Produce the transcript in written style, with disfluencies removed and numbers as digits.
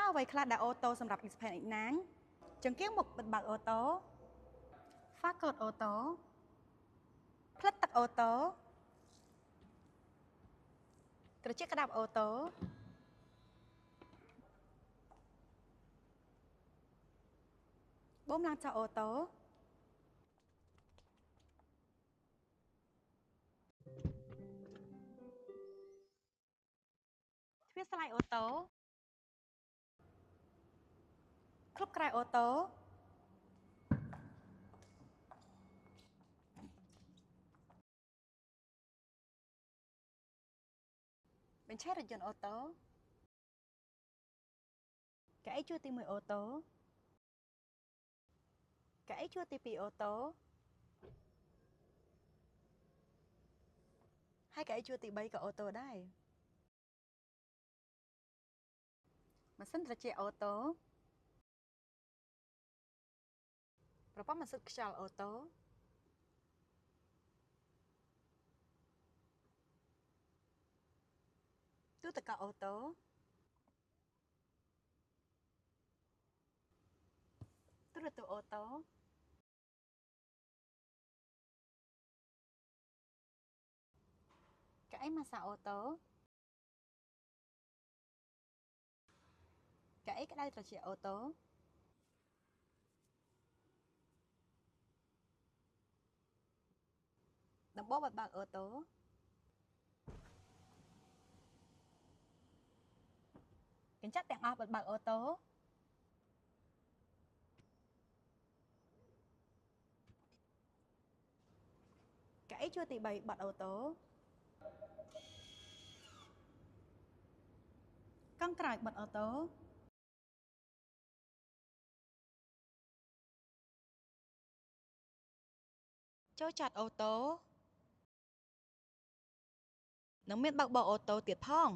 អ្វីខ្លះដែលអូតូសម្រាប់ Xpen X9 ចង្គៀងមុខបិទបើកអូតូ ហ្វាកូតអូតូ ផ្លិតទឹកអូតូ ត្រចៀកក្តាប់អូតូ បូមឡើងចុះអូតូ ទ្វារស្លាយអូតូ គ្លុបក្រៅអូតូ បញ្ឆេះរថយន្តអូតូ កៅអីជួរទី1អូតូ កៅអីជួរទី2អូតូ ហើយកៅអីជួរទី3ក៏អូតូដែរម៉ាស៊ីនត្រជាក់អូតូ ប្រព័ន្ធបន្សុទ្ធខ្យល់អូតូ ទូទឹកកកអូតូ ទូរទស្សន៍អូតូ កៅអីម៉ាស្សាអូតូ កៅអីក្តៅត្រជាក់អូតូ ដំបូលបិទបើកអូតូ កញ្ចក់ទាំងអស់បិទបើកអូតូ កៅអីជួរទី3បិទអូតូ កង់ក្រោយបិទអូតូ ចូលចតអូតូ និងមានបើកបរអូតូទៀតផង